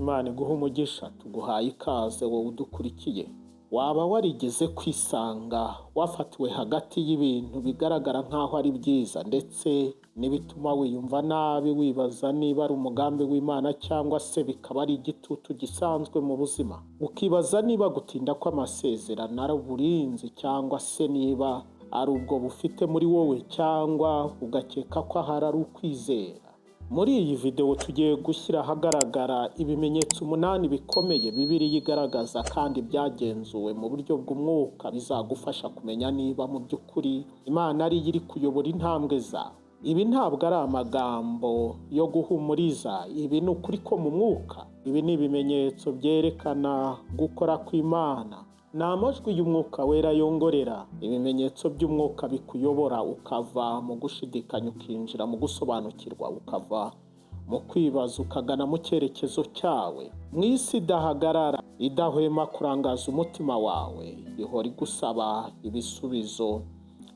Imana iguha umugisha, tuguhaye ikaze wowe udukurikiye. Waba warigeze kwisanga wafatiwe hagati y'ibintu bigaragara nk'aho ari byiza ndetse n'ibituma wiyumva nabi, wibaza niba ari umugambi w'Imana cyangwa se bikaba ari igitutu gisanzwe mu buzima, ukibaza niba gutinda kw'amasezerano ari uburinzi cyangwa se niba ari ubwo bufite muri wowe, cyangwa ugakeka ko ahari ari ukwizera. Muri iyi video tugiye gushyira ahagaragara ibimenyetso 8 bikomeye Bibiliya igaragaza kandi byagenzuwe mu buryo bw'umwuka, bizagufasha kumenya niba mu by'ukuri Imana ari iri kuyobora intambwe zawe. Ibi ntabwo ari amagambo yo guhumuriza, ibi ni ukuri ko mu mwuka. Ibi ni ibimenyetso byerekana gukora kw'Imana. Ni amajwi y'umwuka wera yongorera. Ibimenyetso by'umwuka bikuyobora ukava mu gushidikanya ukinjira mu gusobanukirwa, ukava mu kwibaza ukagana mu cyerekezo cyawe. Mu isi idahagarara, idahwema kurangaza umutima wawe, ihora igusaba ibisubizo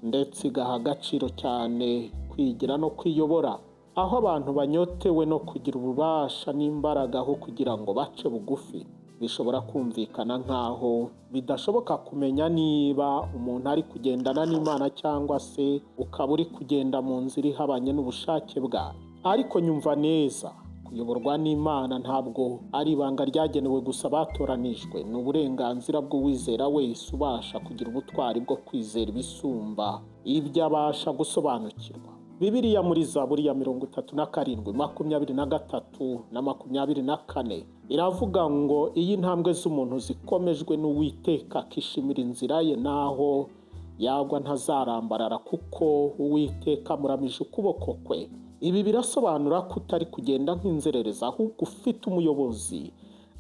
ndetse igaha agaciro cyane kwigira no kwiyobora, aho abantu banyotewe no kugira ububasha n'imbaraga aho kugira ngo bace bugufi. Bishobora kumvikana nk'aho bidashoboka kumenya niba umuntu ari kugendana n'Imana cyangwa se ukaba uri kugenda mu nzira ihabanye n'ubushake bwawe. Ariko nyumva neza, kuyoborwa n'Imana ntabwo ari ibanga ryagenewe gusa batoranijwe. Ni uburenganzira bw'uwizera wese ubasha kugira ubutwari bwo kwizera ibisumba ibyo abasha gusobanukirwa. Bibiliya muri Zaburi ya 37, 23 na 24 iravuga ngo iyi ntambwe z'umuntu zikomejwe n'Uwiteka akishimira inzira ye, naho yagwa ntazarambarara kuko Uwiteka amuramije ukuboko kwe. Ibi birasobanura ko utari kugenda nk'inzerereza, ahubwo ufite umuyobozi.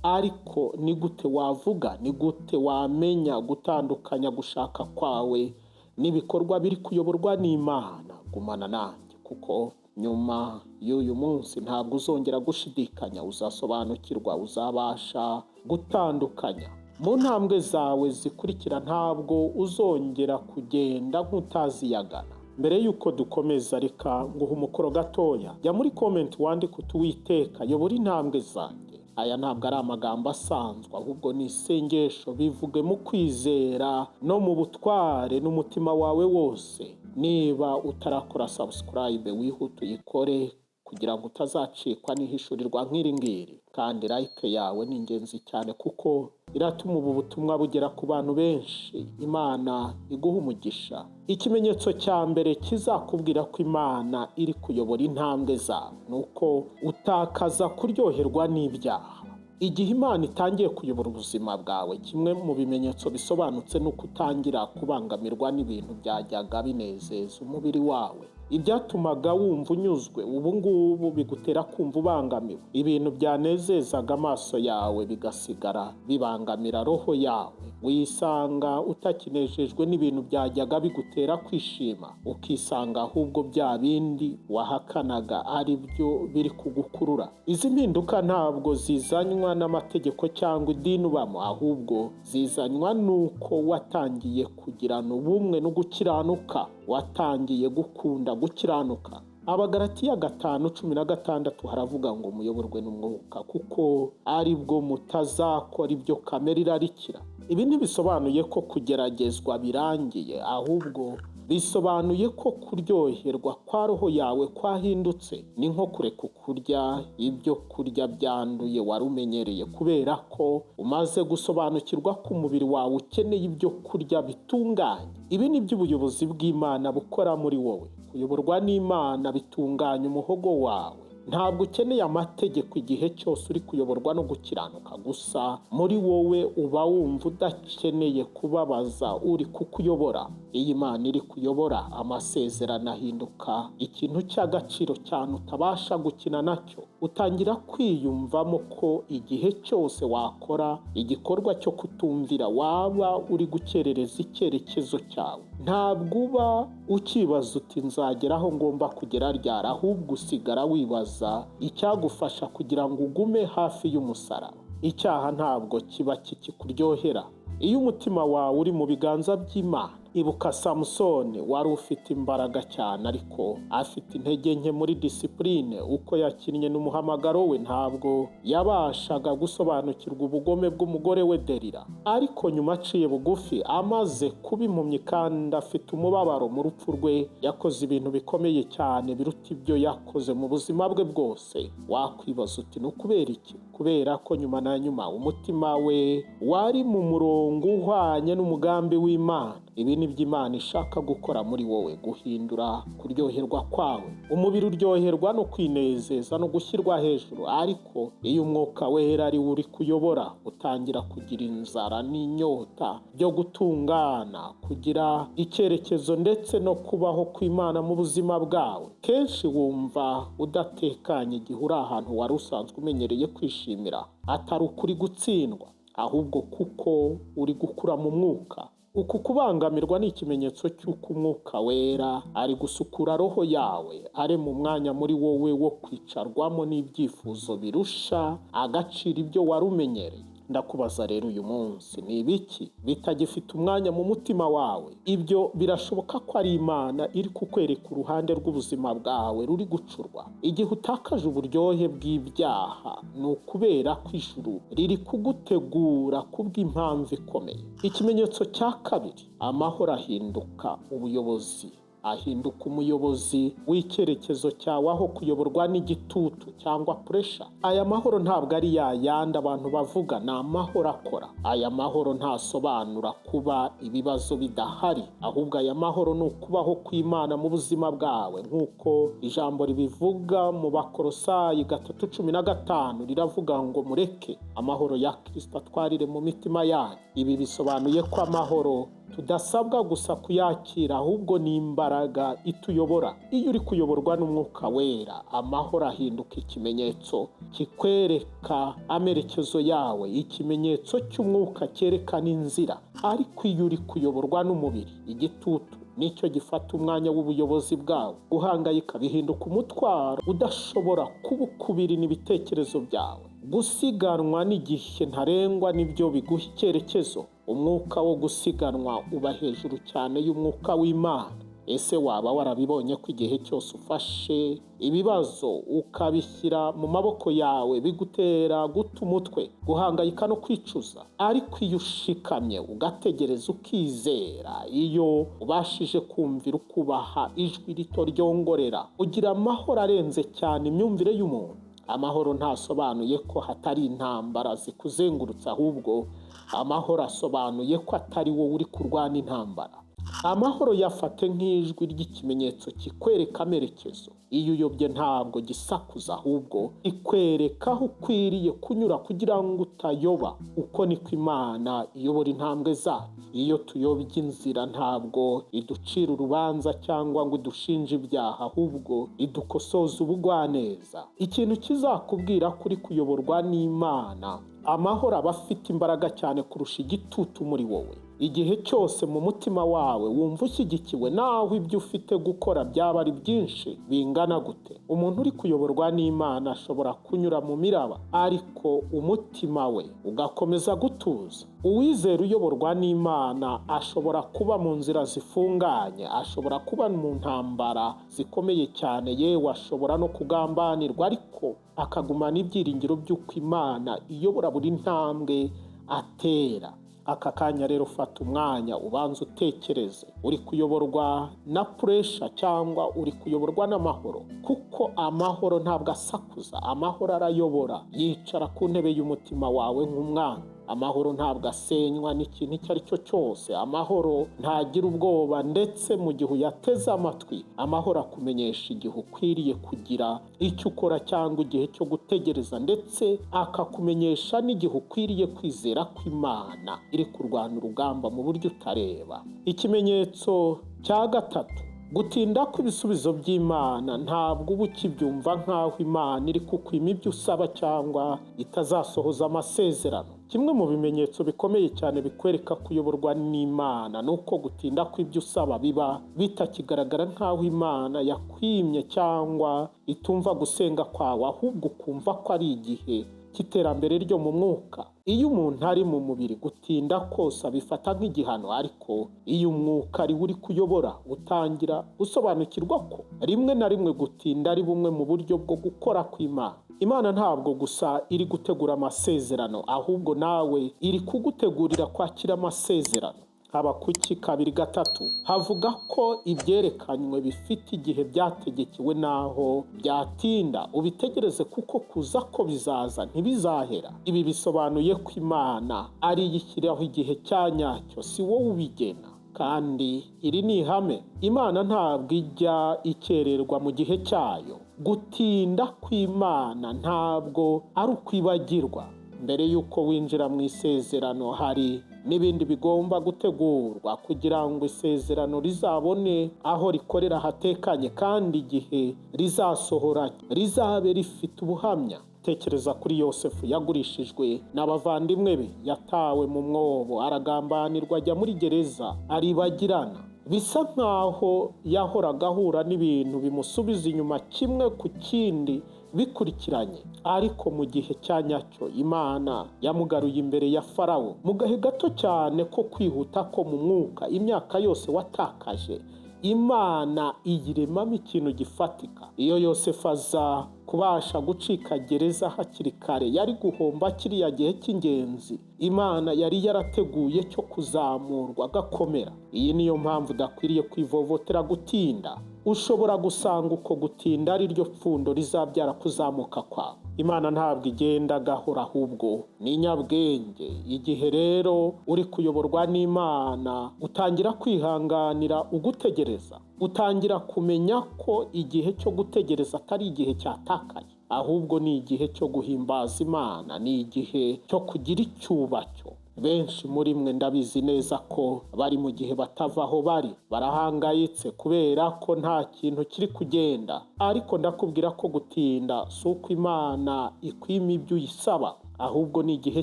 Ariko ni gute wavuga, ni gute wamenya gutandukanya gushaka kwawe n'ibikorwa biri kuyoborwa n'Imana? Gumana nanjye, kuko nyuma y'uyu munsi ntabwo uzongera gushidikanya, uzasobanukirwa, uzabasha gutandukanya. Mu ntambwe zawe zikurikira ntabwo uzongera kugenda nk'utaziyagana. Mbere y'uko dukomeza, reka nguhe umukoro gatoya. Jya muri comment wandike uti Uwiteka yobora intambwe zanjye. Aya ntabwo ari amagambo asanzwe, ahubwo ni isengesho. Bivuge mu kwizera no mu butware n'umutima wawe wose. Niba utarakora subscribe, wihute uyikore kugira ngo utazacikwa n'ihishurirwa nk'iri ngiri. Kandi like yawe ni ingenzi cyane kuko iratuma ubu butumwa bugera ku bantu benshi. Imana iguha umugisha. Ikimenyetso cya mbere kizakubwira ko Imana iri kuyobora intambwe zawe nuko utakaza kuryoherwa n'ibyaha. Igihe Imana itangiye kuyobora ubuzima bwawe, kimwe mu bimenyetso bisobanutse nuko utangira kubangamirwa n'ibintu byajyaga binezeza umubiri wawe. Ibyatumaga wumva unyuzwe, ubu ngubu bigutera kumva ubangamiwe. Ibintu byanezezaga amaso yawe bigasigara bibangamira roho yawe. Wisanga utakinejejwe n'ibintu byajyaga bigutera kwishima, ukisanga ahubwo bya bindi wahakanaga ari byo biri kugukurura. Izi mpinduka ntabwo zizanywa n'amategeko cyangwa idini ubamo, ahubwo zizanywa nuko watangiye kugirana ubumwe no gukiranuka, watangiye gukunda gukiranuka. Abagalatiya 5:16 haravuga ngo muyoborwe n'umwuka kuko ari bwo mutazakora ibyo kamere irarikira. Ibi ntibisobanuye ko kugeragezwa birangiye, ahubwo bisobanuye ko kuryoherwa kwa roho yawe kwahindutse. Ni nko kureka kurya ibyo kurya byanduye wari umenyereye, kubera ko umaze gusobanukirwa ko umubiri wawe ukeneye ibyo kurya bitunganye. Ibi ni by'ubuyobozi bw'Imana bukora muri wowe. Kuyoborwa n'Imana bitunganya umuhogo wawe. Ntabwo ukeneye amategeko igihe cyose uri kuyoborwa no gukiranuka gusa. Muri wowe uba wumva udakeneye kubabaza uri kukuyobora. Iyi Imana iri kuyobora, amasezerano ahinduka ikintu cy'agaciro cyane utabasha gukina nacyo. Utangira kwiyumvamo ko igihe cyose wakora igikorwa cyo kutumvira, waba uri gukerereza icyerekezo cyawe. Ntabwo uba ukibaza uti nzagera aho ngomba kugera ryari, ahubwo usigara wibaza icyagufasha kugira ngo ugume hafi y'umusaraba. Icyaha ntabwo kiba kikikuryohera. Iyo umutima wawe uri mu biganza by'Imana, ibuka Samusoni wari ufite imbaraga cyane ariko afite intege nke muri disipurine. Uko yakinnye n'umuhamagaro we ntabwo yabashaga gusobanukirwa ubugome bw'umugore we Delila, ariko nyuma aciye bugufi amaze kuba impumyi kandi afite umubabaro mu rupfu rwe, yakoze ibintu bikomeye cyane biruta ibyo yakoze mu buzima bwe bwose. Wakwibaza uti ni ukubera iki? Kubera ko nyuma na nyuma umutima we wari mu murongo uhwanye n'umugambi w'Imana. Ibi ni byo Imana ishaka gukora muri wowe, guhindura kuryoherwa kwawe. Umubiri uryoherwa no kwinezeza no gushyirwa hejuru, ariko iyo umwuka wera ari uri kuyobora utangira kugira inzara n'inyota byo gutungana, kugira icyerekezo ndetse no kubaho kw'Imana mu buzima bwawe. Kenshi wumva udatekanye igihe uri ahantu wari usanzwe umenyereye kwishimira, atari ukuri gutsindwa, ahubwo kuko uri gukura mu mwuka. Uku kubangamirwa ni ikimenyetso cy'uko umwuka wera ari gusukura roho yawe, ari mu mwanya muri wowe wo kwicarwamo n'ibyifuzo birusha agaciro ibyo wari umenyereye. Ndakubaza rero uyu munsi, ni ibiki bitagifite umwanya mu mutima wawe? Ibyo birashoboka ko ari Imana iri kukwereka uruhande rw'ubuzima bwawe ruri gucurwa. Igihe utakaje uburyohe bw'ibyaha, ni ukubera ko ijuru riri kugutegura kubw'impamvu ikomeye. Ikimenyetso cya kabiri, amahoro ahinduka ubuyobozi. Ahinduka umuyobozi w'icyerekezo cyawe aho kuyoborwa n'igitutu cyangwa puresha. Aya mahoro ntabwo ari ya yandi abantu bavuga, ni amahoro akora. Aya mahoro ntasobanura kuba ibibazo bidahari, ahubwo aya mahoro ni ukubaho kw'Imana mu buzima bwawe, nk'uko ijambo ribivuga mu Bakolosayi 3:15 riravuga ngo mureke amahoro ya Kristo atwarire mu mitima yanyu. Ibi bisobanuye ko amahoro tudasabwa gusa kuyakira, ahubwo ni imbaraga ituyobora. Iyo uri kuyoborwa n'umwuka wera, amahoro ahinduka ikimenyetso kikwereka amerekezo yawe, ikimenyetso cy'umwuka cyerekana inzira. Ariko iyo uri kuyoborwa n'umubiri, igitutu nicyo gifata umwanya w'ubuyobozi bwawe. Guhangayika bihinduka umutwaro udashobora kuba ukubiri n'ibitekerezo byawe. Gusiganwa n'igihe ntarengwa nibyo biguha icyerekezo. Umwuka wo gusiganwa uba hejuru cyane y'umwuka w'Imana. Ese waba warabibonye ko igihe cyose ufashe ibibazo ukabishyira mu maboko yawe bigutera guta umutwe, guhangayika no kwicuza? Ariko iyo ushikamye ugategereza ukizera, iyo ubashije kumvira ukubaha ijwi rito ryongorera, ugira amahoro arenze cyane imyumvire y'umuntu. Amahoro ntasobanuye ko hatari intambara zikuzengurutse, ahubwo amahoro asobanuye ko atari wowe uri kurwana intambara. Amahoro yafate nk'ijwi ry'ikimenyetso kikwereka amerekezo. Iyo uyobye ntabwo gisakuza, ahubwo ikwereka aho ukwiriye kunyura kugira ngo utayoba. Uko niko Imana iyobora intambwe zacu. Iyo tuyobye inzira ntabwo iducira urubanza cyangwa ngo idushinje ibyaha, ahubwo idukosoza ubugwaneza. Ikintu kizakubwira ko uri kuyoborwa n'Imana, amahoro aba afite imbaraga cyane kurusha igitutu muri wowe. Igihe cyose mu mutima wawe wumva ushyigikiwe, naho ibyo ufite gukora byaba ari byinshi bingana gute. Umuntu uri kuyoborwa n'Imana ashobora kunyura mu miraba, ariko umutima we ugakomeza gutuza. Uwizera uyoborwa n'Imana ashobora kuba mu nzira zifunganye, ashobora kuba mu ntambara zikomeye cyane, yewe ashobora no kugambanirwa, ariko akagumana ibyiringiro by'uko Imana iyobora buri ntambwe atera. Aka kanya rero fata umwanya ubanza utekereze, uri kuyoborwa na puresha cyangwa uri kuyoborwa n'amahoro? Kuko amahoro ntabwo asakuza, amahoro arayobora, yicara ku ntebe y'umutima wawe nk'umwana. Amahoro ntabwo asenywa n'ikintu icyo ari cyo cyose. Amahoro ntagira ubwoba, ndetse mu gihe uyateze amatwi, amahoro akumenyesha igihe ukwiriye kugira icyo ukora cyangwa igihe cyo gutegereza, ndetse akakumenyesha n'igihe ukwiriye kwizera ko Imana iri kurwana urugamba mu buryo utareba. Ikimenyetso cya gatatu, gutinda kw'ibisubizo by'Imana. Ntabwo uba ukibyumva nk'aho Imana iri kukwima ibyo usaba cyangwa itazasohoza amasezerano. Kimwe mu bimenyetso bikomeye cyane bikwereka kuyoborwa n'Imana ni uko gutinda kw'ibyo usaba biba bitakigaragara nk'aho Imana yakwimye cyangwa itumva gusenga kwawe, ahubwo ukumva ko ari igihe cy'iterambere ryo mu mwuka. Iyo umuntu ari mu mubiri, gutinda kose abifata nk'igihano, ariko iyo umwuka ari uri kuyobora, utangira gusobanukirwa ko rimwe na rimwe gutinda ari bumwe mu buryo bwo gukora kw'Imana. Imana ntabwo gusa iri gutegura amasezerano, ahubwo nawe iri kugutegurira kwakira amasezerano. Habakuki 2:3 havuga ko ibyerekanywe bifite igihe byategekewe naho byatinda ubitegereze, kuko kuza ko bizaza ntibizahera. Ibi bisobanuye ko Imana ari yishyiraho igihe cya nyacyo, si wowe ubigena. Kandi iri ni ihame, Imana ntabwo ijya ikererwa mu gihe cyayo. Gutinda kw'Imana ntabwo ari ukwibagirwa. Mbere y'uko winjira mu isezerano, hari n'ibindi bigomba gutegurwa kugira ngo isezerano rizabone aho rikorera hatekanye, kandi igihe rizasohora rizabe rifite ubuhamya. Tekereza kuri Yosefu, yagurishijwe n'abavandimwe be, yatawe mu mwobo, aragambanirwa, ajya muri gereza, aribagirana. Bisa nkaho yahoraga ahura n'ibintu bimusubiza inyuma kimwe ku kindi bikurikiranye, ariko mu gihe cya nyacyo Imana yamugaruye imbere ya Farawo. Mu gahe gato cyane ko kwihuta ko mu mwuka, imyaka yose watakaje, Imana iyiremamo ikintu gifatika. Iyo Yosefu aza kubasha gucika gereza hakiri kare, yari guhomba kiriya gihe cy'ingenzi Imana yari yarateguye cyo kuzamurwa agakomera. Iyi niyo mpamvu udakwiriye kwivovotera gutinda. Ushobora gusanga uko gutinda ari ryo pfundo rizabyara kuzamuka kwawe. Imana ntabwo igenda gahora, ahubwo ni nyabwenge. Igihe rero uri kuyoborwa n'Imana, utangira kwihanganira ugutegereza. Utangira kumenya ko igihe cyo gutegereza atari igihe cyatakaye, ahubwo ni igihe cyo guhimbaza Imana, ni igihe cyo kugira icyubacyo. Benshi muri mwe ndabizi neza ko bari mu gihe batava aho bari, barahangayitse kubera ko nta kintu kiri kugenda. Ariko ndakubwira ko gutinda si uko Imana ikwima ibyo uyisaba, ahubwo ni igihe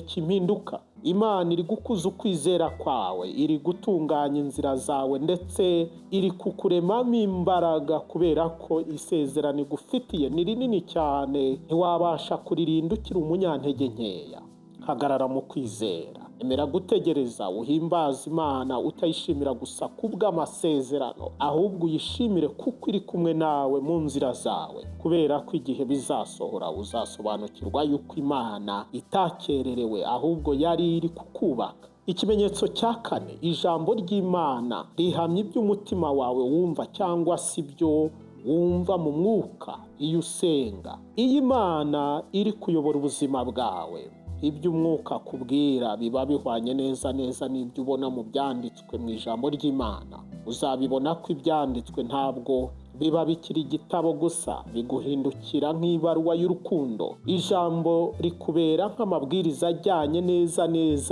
cy'impinduka. Imana iri gukuza ukwizera kwawe, iri gutunganya inzira zawe, ndetse iri kukuremamo imbaraga, kubera ko isezerano igufitiye ni rinini cyane, ntiwabasha kuririnda ukiri umunyantege nkeya. Hagarara mu kwizera, emera gutegereza, uhimbaza Imana utayishimira gusa kubw'amasezerano, ahubwo uyishimire kuko iri kumwe nawe mu nzira zawe. Kubera ko igihe bizasohora uzasobanukirwa yuko Imana itakererewe, ahubwo yari iri kukubaka. Ikimenyetso cya 4, ijambo ry'Imana rihamya iby'umutima wawe wumva cyangwa si byo wumva mu mwuka iyo usenga. Iyo Imana iri kuyobora ubuzima bwawe, ibyo umwuka akubwira biba bihwanye neza n'ibyo ubona mu byanditswe mu ijambo ry'Imana. Uzabibona ko ibyanditswe ntabwo biba bikiri igitabo gusa, biguhindukira nk'ibaruwa y'urukundo. Ijambo rikubera nk'amabwiriza ajyanye neza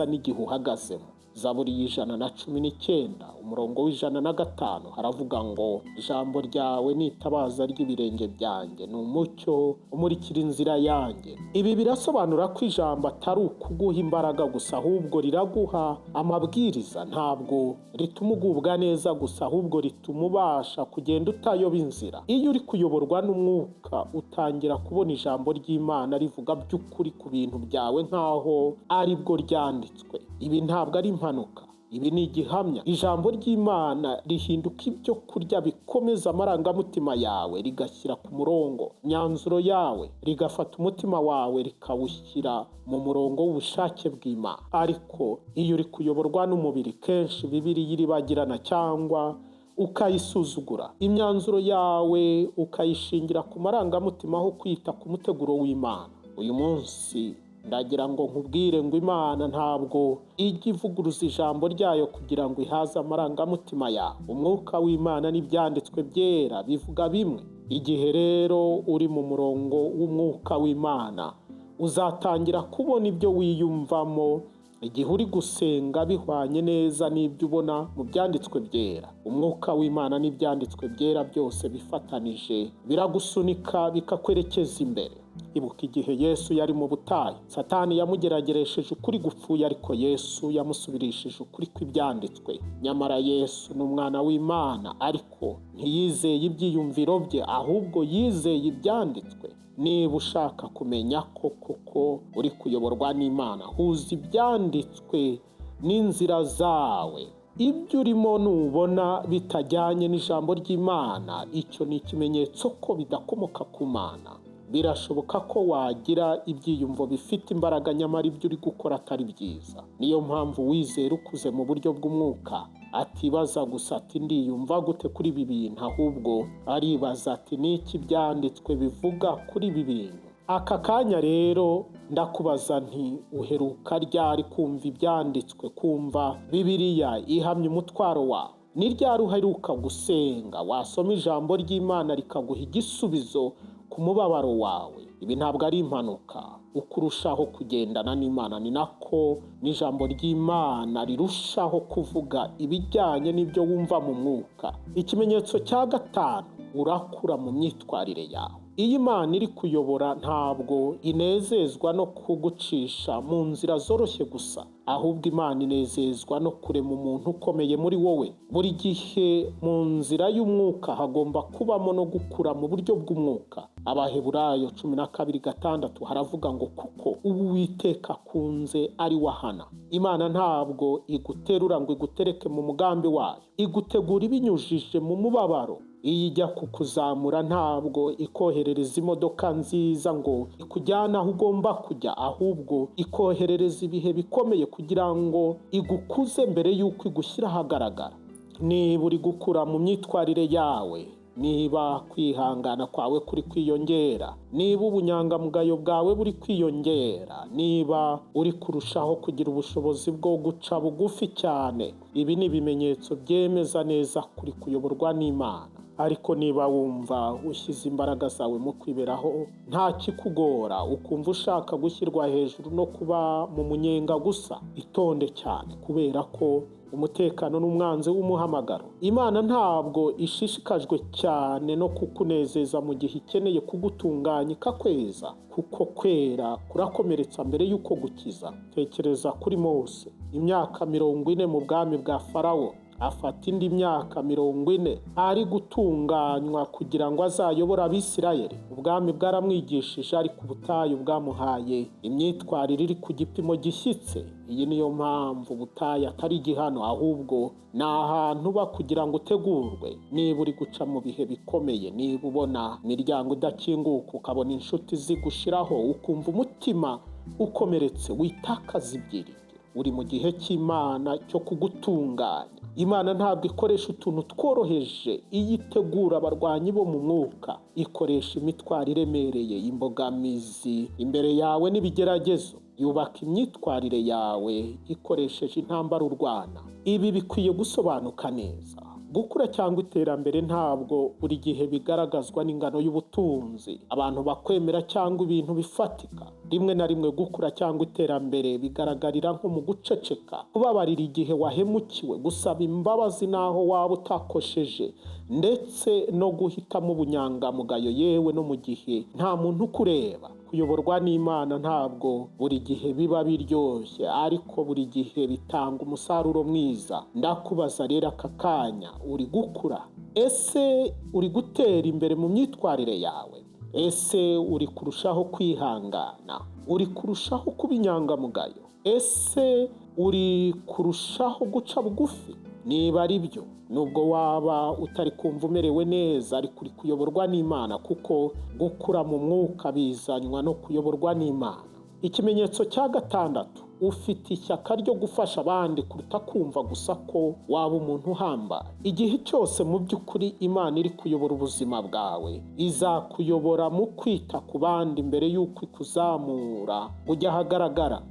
n'igihe uhagazemo. Zaburi 119 umurongo w'105 haravuga ngo, ijambo ryawe ni itabaza ry'ibirenge byanjye, ni umucyo umurikira inzira yanjye. Ibi birasobanura ko ijambo atari ukuguha imbaraga gusa, ahubwo riraguha amabwiriza. Ntabwo rituma ugubwa neza gusa, ahubwo rituma ubasha kugenda utayoba inzira. Iyo uri kuyoborwa n'umwuka, utangira kubona ijambo ry'Imana rivuga by'ukuri ku bintu byawe nk'aho ari bwo ryanditswe. Ibi ntabwo ari impanuka, ibi ni igihamya. Ijambo ry'Imana rihinduka ibyo kurya bikomeza amarangamutima yawe, rigashyira ku murongo imyanzuro yawe, rigafata umutima wawe rikawushyira mu murongo w'ubushake bw'Imana. Ariko iyo uri kuyoborwa n'umubiri, kenshi Bibiliya iribagirana cyangwa ukayisuzugura. Imyanzuro yawe ukayishingira ku marangamutima aho kwita ku muteguro w'Imana. Uyu munsi ndagira ngo nkubwire ngo Imana ntabwo ijya ivuguruza ijambo ryayo kugira ngo ihaze amarangamutima yawe. Umwuka w'Imana n'ibyanditswe byera bivuga bimwe. Igihe rero uri mu murongo w'umwuka w'Imana, uzatangira kubona ibyo wiyumvamo. Igihe uri gusenga bihwanye neza n'ibyo ubona mu byanditswe byera. Umwuka w'Imana n'ibyanditswe byera byose bifatanije biragusunika bikakwerekeza imbere. Ibuka igihe Yesu yari mu butayu, Satani yamugerageresheje ukuri gupfuye, ariko Yesu yamusubirishije ukuri kw'ibyanditswe. Nyamara Yesu ni umwana w'Imana, ariko ntiyizeye ibyiyumviro bye, ahubwo yizeye ibyanditswe. niba ushaka kumenya ko koko uri kuyoborwa n'Imana, huza ibyanditswe n'inzira zawe. Ibyo urimo nubona bitajyanye n'ijambo ry'Imana, icyo ni ikimenyetso ko bidakomoka ku Mana. Birashoboka ko wagira ibyiyumvo bifite imbaraga nyamara ibyo uri gukora atari byiza. Niyo mpamvu wizera ukuze mu buryo bw'umwuka atibaza gusa ati ndiyumva gute kuri ibi bintu, ahubwo aribaza ati niki byanditswe bivuga kuri ibi bintu. Aka kanya rero ndakubaza nti uheruka ryari kumva ibyanditswe, kumva Bibiliya ihamya umutwaro wawe? Ni ryari uheruka gusenga wasoma ijambo ry'Imana rikaguha igisubizo ku mubabaro wawe? Ibi ntabwo ari impanuka. Ukurushaho kugendana n'Imana ni nako n'ijambo ry'Imana rirushaho kuvuga ibijyanye n'ibyo wumva mu mwuka. Ikimenyetso cya gatanu, urakura mu myitwarire yawe. Iyo Imana iri kuyobora ntabwo inezezwa no kugucisha mu nzira zoroshye gusa, ahubwo Imana inezezwa no kurema umuntu ukomeye muri wowe. Buri gihe mu nzira y'umwuka hagomba kubamo no gukura mu buryo bw'umwuka. Abaheburayo 12:6 haravuga ngo kuko Uwiteka akunze ari wahana. Imana ntabwo iguterura ngo igutereke mu mugambi wayo, igutegura ibinyujije mu mubabaro. Iyo ijya kukuzamura ntabwo ikoherereza imodoka nziza ngo ikujyana aho ugomba kujya, ahubwo ikoherereza ibihe bikomeye kugira ngo igukuze mbere y'uko igushyira ahagaragara. Niba uri gukura mu myitwarire yawe, niba kwihangana kwawe kuri kwiyongera, niba ubunyangamugayo bwawe buri kwiyongera, niba uri kurushaho kugira ubushobozi bwo guca bugufi cyane, ibi ni ibimenyetso byemeza neza kuri kuyoborwa n'Imana. Ariko niba wumva ushyize imbaraga zawe mu kwiberaho nta kikugora, ukumva ushaka gushyirwa hejuru no kuba mu munyenga gusa, itonde cyane, kubera ko umutekano n'umwanzi w'umuhamagaro. Imana ntabwo ishishikajwe cyane no kukunezeza mu gihe ikeneye kugutunganya ikakweza, kuko kwera kurakomeretsa mbere y'uko gukiza. Tekereza kuri Mose, imyaka 40 mu bwami bwa Farawo, afata indi myaka 40 ari gutunganywa kugira ngo azayobore Abisirayeli. Ubwami bwaramwigishije, ariko ubutayu bwamuhaye imyitwarire iri ku gipimo gishyitse. Iyi niyo mpamvu ubutayu atari igihano, ahubwo ni ahantu uba kugira ngo utegurwe. Niba uri guca mu bihe bikomeye, niba ubona imiryango idakinguka, ukabona inshuti zigushiraho, ukumva umutima ukomeretse, witakaza ibyiringiro, uri mu gihe cy'Imana cyo kugutunganya. Imana ntabwo ikoresha utuntu tworoheje iyo itegura abarwanyi bo mu mwuka. Ikoresha imitwaro iremereye, imbogamizi imbere yawe n'ibigeragezo. Yubaka imyitwarire yawe ikoresheje intambara urwana. Ibi bikwiye gusobanuka neza. Gukura cyangwa iterambere ntabwo buri gihe bigaragazwa n'ingano y'ubutunzi abantu bakwemera cyangwa ibintu bifatika. Rimwe na rimwe gukura cyangwa iterambere bigaragarira nko mu guceceka, kubabarira igihe wahemukiwe, gusaba imbabazi naho waba utakosheje, ndetse no guhitamo ubunyangamugayo yewe no mu gihe nta muntu ukureba. Kuyoborwa n'Imana ntabwo buri gihe biba biryoshye, ariko buri gihe bitanga umusaruro mwiza. Ndakubaza rero aka kanya, uri gukura? Ese uri gutera imbere mu myitwarire yawe? Ese uri kurushaho kwihangana? Uri kurushaho kuba inyangamugayo? Ese uri kurushaho guca bugufi? Niba ari byo, nubwo waba utari kumva umerewe neza, ariko uri kuyoborwa n'Imana, kuko gukura mu mwuka bizanywa no kuyoborwa n'Imana. Ikimenyetso cya gatandatu, ufite ishyaka ryo gufasha abandi kuruta kumva gusa ko waba umuntu uhambaye. Igihe cyose mu by'ukuri Imana iri kuyobora ubuzima bwawe, izakuyobora mu kwita ku bandi mbere y'uko ikuzamura ujya ahagaragara.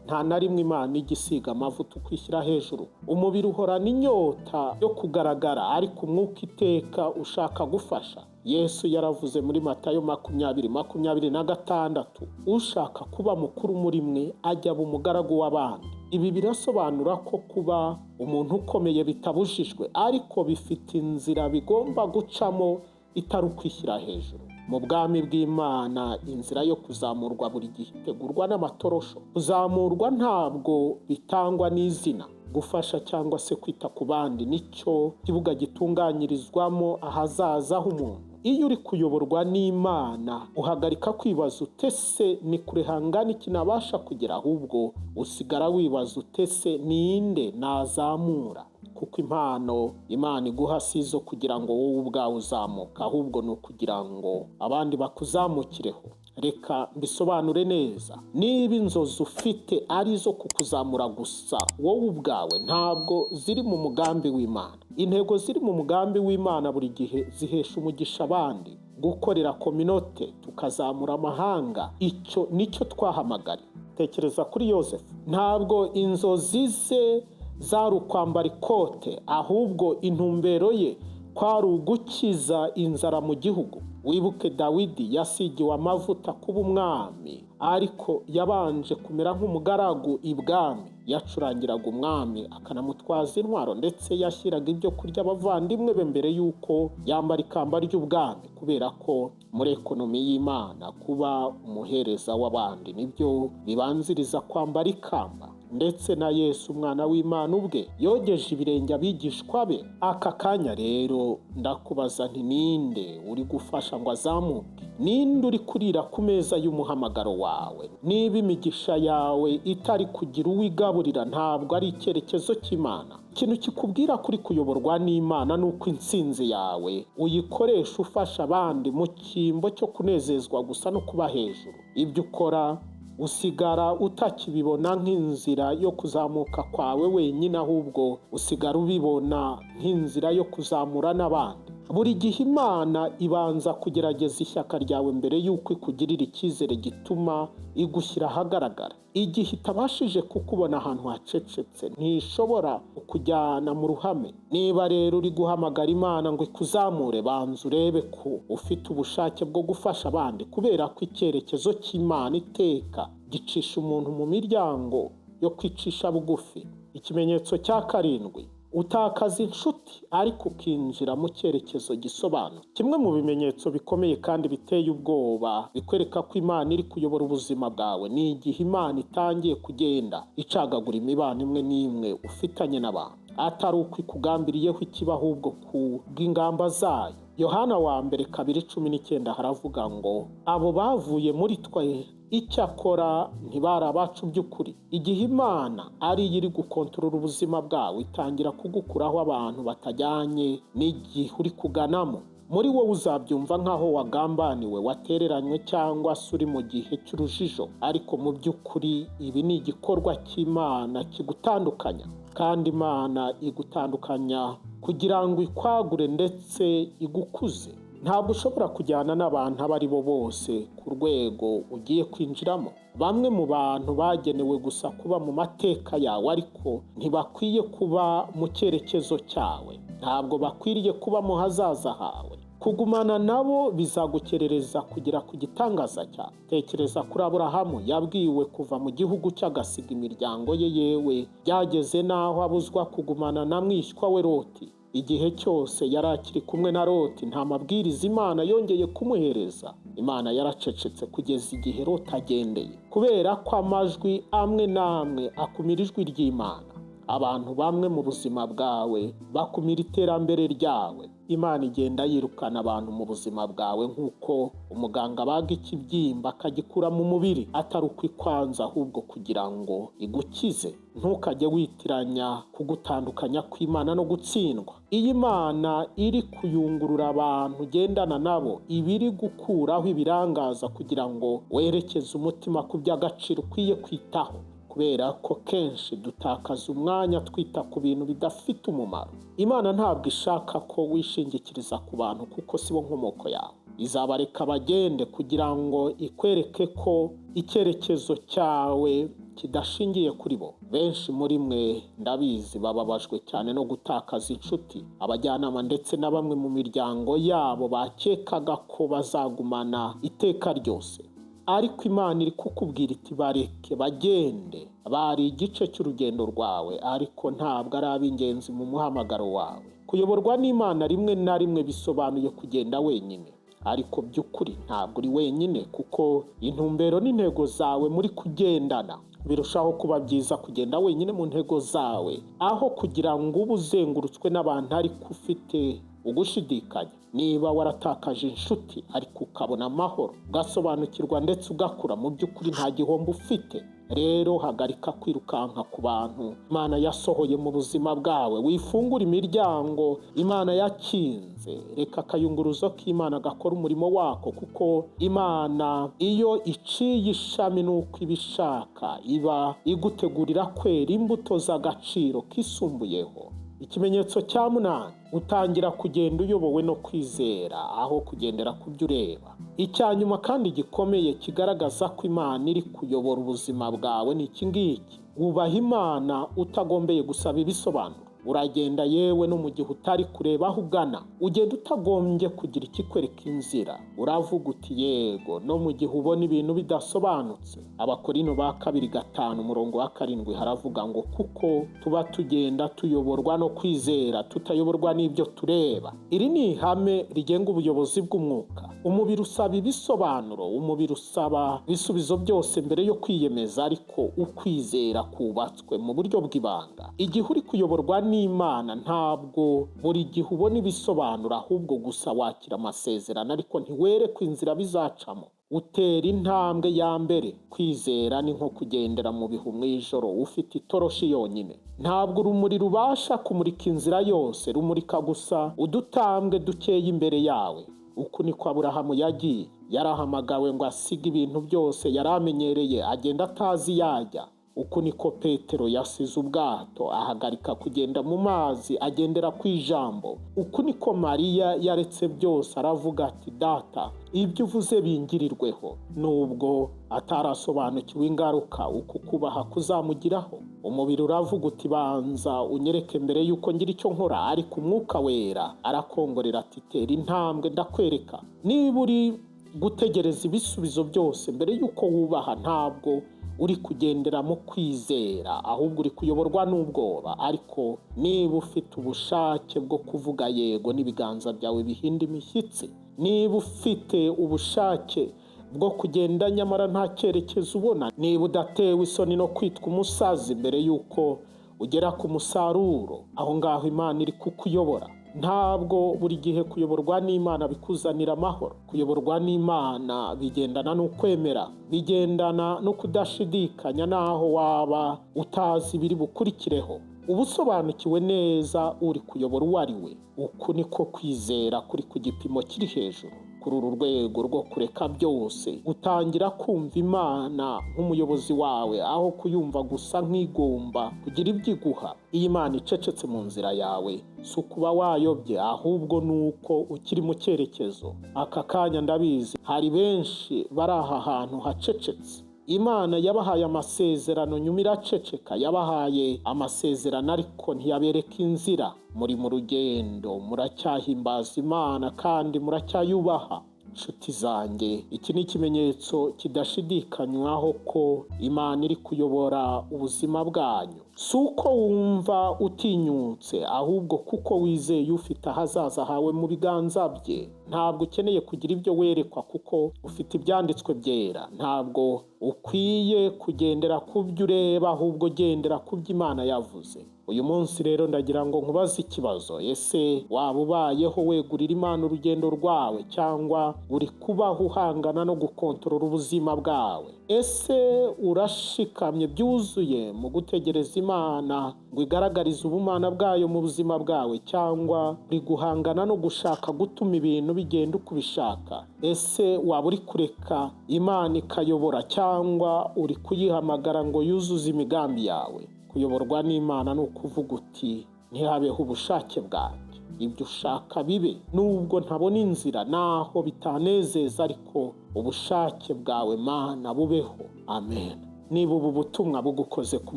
Nta na rimwe Imana igisiga amavuta ukwishyira hejuru. Umubiri uhorana inyota yo kugaragara, ariko umwuka iteka ushaka gufasha. Yesu yaravuze muri Matayo 20:26, ushaka kuba mukuru muri mwe ajya aba umugaragu w'abandi. Ibi birasobanura ko kuba umuntu ukomeye bitabujijwe, ariko bifite inzira bigomba gucamo itari ukwishyira hejuru. Mu bwami bw'Imana inzira yo kuzamurwa buri gihe itegurwa n'amatorosho. Kuzamurwa ntabwo bitangwa n'izina. Gufasha cyangwa se kwita ku bandi nicyo kibuga gitunganyirizwamo ahazaza h'umuntu. iyo uri kuyoborwa n'Imana uhagarika kwibaza utese ni kure hangana iki nabasha kugera, ahubwo usigara wibaza utese ninde nazamura, kuko impano Imana iguha si izo kugira ngo wowe ubwawe uzamuka, ahubwo ni ukugira ngo abandi bakuzamukireho. Reka mbisobanure neza, niba inzozi ufite ari izo kukuzamura gusa wowe ubwawe, ntabwo ziri mu mugambi w'Imana. Intego ziri mu mugambi w'Imana buri gihe zihesha umugisha abandi, gukorera kominote, tukazamura amahanga. Icyo nicyo twahamagara. Tekereza kuri Yosefu, ntabwo inzozi ze zari ukwambara ikote, ahubwo intumbero ye kwari ugukiza inzara mu gihugu. Wibuke Dawidi yasigiwe amavuta kuba umwami, ariko yabanje kumera nk'umugaragu ibwami. Yacurangiraga umwami akanamutwaza intwaro, ndetse yashyiraga ibyo kurya abavandimwe be mbere y'uko yambara ikamba ry'ubwami, kubera ko muri ekonomi y'Imana kuba umuhereza w'abandi nibyo bibanziriza kwambara ikamba. Ndetse na Yesu umwana w'Imana ubwe yogeje ibirenge abigishwa be. Aka kanya rero ndakubaza nti ninde uri gufasha ngo azamuke? Ninde uri kurira ku meza y'umuhamagaro wawe? Niba imigisha yawe itari kugira uwigaburira, ntabwo ari icyerekezo cy'Imana. Ikintu kikubwira kuri kuyoborwa n'Imana ni uko intsinzi yawe uyikoresha ufasha abandi mu cyimbo cyo kunezezwa gusa no kuba hejuru. Ibyo ukora usigara utakibibona nk'inzira yo kuzamuka kwawe wenyine, ahubwo usigara ubibona nk'inzira yo kuzamura n'abandi. Buri gihe Imana ibanza kugerageza ishyaka ryawe mbere y'uko ikugirira icyizere gituma igushyira ahagaragara. Igihe itabashije kukubona ahantu hacecetse, ntishobora kujyana mu ruhame. Niba rero uri guhamagara Imana ngo ikuzamure, banza urebe ko ufite ubushake bwo gufasha abandi, kubera ko icyerekezo cy'Imana iteka gicisha umuntu mu miryango yo kwicisha bugufi. Ikimenyetso cya 7, utakaza inshuti ariko ukinjira mu cyerekezo gisobanutse. Kimwe mu bimenyetso bikomeye kandi biteye ubwoba bikwereka ko Imana iri kuyobora ubuzima bwawe ni igihe Imana itangiye kugenda icagagura imibano imwe n'imwe ufitanye n'abantu, atari uko ikugambiriyeho ikiba, ahubwo ku bw'ingamba zayo. Yohana 2:19 haravuga ngo abo bavuye muri twe icyakora ntibari abacu by'ukuri. Igihe Imana ari iri gukontorora ubuzima bwawe, itangira kugukuraho abantu batajyanye n'igihe uri kuganamo. Muri wowe uzabyumva nk'aho wagambaniwe, watereranywe, cyangwa se uri mu gihe cy'urujijo, ariko mu by'ukuri ibi ni igikorwa cy'Imana kigutandukanya. Kandi Imana igutandukanya kugira ngo ikwagure ndetse igukuze. Ntabwo ushobora kujyana n'abantu abo ari bo bose ku rwego ugiye kwinjiramo. Bamwe mu bantu bagenewe gusa kuba mu mateka yawe, ariko ntibakwiye kuba mu cyerekezo cyawe. Ntabwo bakwiriye kuba mu hazaza hawe. Kugumana nabo bizagukerereza kugera ku gitangaza cyawe. Tekereza kuri Aburahamu, yabwiwe kuva mu gihugu cy'agasiga imiryango ye, yewe byageze n'aho abuzwa kugumana na mwishywa we Loti. Igihe cyose yari akiri kumwe na Loti, nta mabwiriza Imana yongeye kumuhereza. Imana yaracecetse kugeza igihe Loti agendeye, kubera ko amajwi amwe n'amwe akumira ijwi ry'Imana. Abantu bamwe mu buzima bwawe bakumira iterambere ryawe. Imana igenda yirukana abantu mu buzima bwawe nk'uko umuganga abaga ikibyimba akagikura mu mubiri, atari ukwikwanza, ahubwo kugira ngo igukize. Ntukajye witiranya kugutandukanya kw'Imana no gutsindwa. Iyo Imana iri kuyungurura abantu ugendana nabo, iba iri gukuraho ibirangaza kugira ngo werekeze umutima ku by'agaciro ukwiye kwitaho. Kubera ko kenshi dutakaza umwanya twita ku bintu bidafite umumaro. Imana ntabwo ishaka ko wishingikiriza ku bantu, kuko si bo nkomoko yawe. Izabareka bagende kugira ngo ikwereke ko icyerekezo cyawe kidashingiye kuri bo. Benshi muri mwe ndabizi bababajwe cyane no gutakaza inshuti, abajyanama, ndetse na bamwe mu miryango yabo bakekaga ko bazagumana iteka ryose. Ariko Imana iri kukubwira iti bareke bagende. Bari igice cy'urugendo rwawe, ariko ntabwo ari ab'ingenzi mu muhamagaro wawe. Kuyoborwa n'Imana rimwe na rimwe bisobanuye kugenda wenyine, ariko by'ukuri ntabwo uri wenyine, kuko intumbero n'intego zawe muri kugendana birushaho kuba byiza kugenda wenyine mu ntego zawe, aho kugira ngo ube uzengurutswe n'abantu ariko ufite ugushidikanya, niba waratakaje inshuti ariko ukabona amahoro, ugasobanukirwa ndetse ugakura, mu by'ukuri nta gihombo ufite. Rero hagarika kwirukanka ku bantu Imana yasohoye mu buzima bwawe, wifungura imiryango Imana yakinze. Reka akayunguruzo k'Imana gakora umurimo wako, kuko Imana iyo iciye ishami nuko ibishaka iba igutegurira kwera imbuto z'agaciro kisumbuyeho. Ikimenyetso cya 8, utangira kugenda uyobowe no kwizera aho kugendera ku byo ureba. Icya nyuma kandi gikomeye kigaragaza ko Imana iri kuyobora ubuzima bwawe ni iki ngiki: wubaha Imana utagombeye gusaba ibisobanuro. Uragenda yewe no mu gihe utari kureba aho ugana, ugenda utagombye kugira ikikwereka inzira. Uravuga uti yego no mu gihe ubona ibintu bidasobanutse. Abakorino ba 2:5 haravuga ngo kuko tuba tugenda tuyoborwa no kwizera, tutayoborwa n'ibyo tureba. Iri ni ihame rigenga ubuyobozi bw'umwuka. Umubiri usaba ibisobanuro, umubiri usaba ibisubizo byose mbere yo kwiyemeza, ariko ukwizera kubatswe mu buryo bw'ibanga. Igihe uri kuyoborwa n'Imana, ntabwo buri gihe ubona ibisobanuro, ahubwo gusa wakira amasezerano ariko ntiwerekwe inzira bizacamo. Utera intambwe ya mbere. Kwizera ni nko kugendera mu bihu mw'ijoro ufite itoroshi yonyine. Ntabwo urumuri rubasha kumurika inzira yose, rumurika gusa udutambwe dukeye imbere yawe. Uku niko Aburahamu yagiye. Yarahamagawe ngo asige ibintu byose yari amenyereye, agenda atazi yajya. Uku niko Petero yasize ubwato, ahagarika kugenda mu mazi, agendera ku ijambo. Uku niko Mariya yaretse byose, aravuga ati data, ibyo uvuze bingirirweho. Nubwo atarasobanukiwe ingaruka uku kubaha kuzamugiraho. Umubiri uravuga uti banza unyereke mbere yuko ngira icyo nkora, ariko Umwuka Wera arakongorera ati tera intambwe ndakwereka. Niba uri gutegereza ibisubizo byose mbere yuko wubaha, ntabwo uri kugendera mu kwizera, ahubwo uri kuyoborwa n'ubwoba. Ariko niba ufite ubushake bwo kuvuga yego n'ibiganza byawe bihinda imishyitsi, niba ufite ubushake bwo kugenda nyamara nta cyerekezo ubona, niba udatewe isoni no kwitwa umusazi mbere yuko ugera ku musaruro, aho ngaho Imana iri kukuyobora. Ntabwo buri gihe kuyoborwa n'Imana bikuzanira amahoro. Kuyoborwa n'Imana bigendana n'ukwemera, bigendana no kudashidikanya naho waba utazi ibiri bukurikireho. Ubusobanukiwe neza uri kuyobora uwo ari we. Uku niko kwizera kuri ku gipimo kiri hejuru. Kuri uru rwego rwo kureka byose, utangira kumva Imana nk'umuyobozi wawe, aho kuyumva gusa nk'igomba kugira ibyo iguha. Iyo Imana icecetse mu nzira yawe, si ukuba wayobye, ahubwo nuko ukiri mu cyerekezo. Aka kanya ndabizi hari benshi bari aha hantu hacecetse. Imana yabahaye amasezerano nyuma iraceceka, yabahaye amasezerano ariko ntiyabereka inzira. Muri mu rugendo, muracyahimbaza Imana kandi muracyayubaha. Nshuti zanjye, iki ni ikimenyetso kidashidikanywaho ko Imana iri kuyobora ubuzima bwanyu. Si uko wumva utinyutse, ahubwo kuko wizeye ufite ahazaza hawe mu biganza bye. Ntabwo ukeneye kugira ibyo werekwa kuko ufite ibyanditswe byera. Ntabwo ukwiye kugendera ku byo ureba, ahubwo gendera ku byo Imana yavuze. Uyu munsi rero ndagira ngo nkubaze ikibazo: ese waba ubayeho wegurira Imana urugendo rwawe, cyangwa uri kubaho uhangana no gukontorora ubuzima bwawe? Ese urashikamye byuzuye mu gutegereza Imana ngo igaragarize ubumana bwayo mu buzima bwawe, cyangwa uri guhangana no gushaka gutuma ibintu bigenda uko ubishaka? Ese waba uri kureka Imana ikayobora, cyangwa uri kuyihamagara ngo yuzuze imigambi yawe? Kuyoborwa n'Imana ni ukuvuga uti ntihabeho ubushake bwanjye, ibyo ushaka bibe, nubwo ntabona inzira naho bitanezeza, ariko ubushake bwawe Mana bubeho. Amen. Niba ubu butumwa bugukoze ku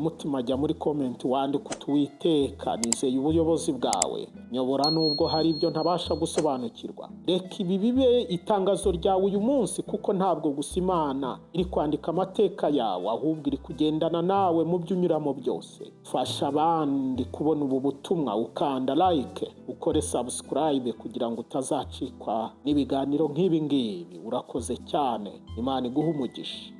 mutima, jya muri comment wandike uti Uwiteka, nizeye ubuyobozi bwawe, nyobora nubwo hari ibyo ntabasha gusobanukirwa. Reka ibi bibe itangazo ryawe uyu munsi, kuko ntabwo gusa Imana iri kwandika amateka yawe, ahubwo iri kugendana nawe mu byo unyuramo byose. Fasha abandi kubona ubu butumwa, ukanda like, ukore subscribe kugira ngo utazacikwa n'ibiganiro nk'ibi ngibi. Urakoze cyane. Imana iguhe umugisha.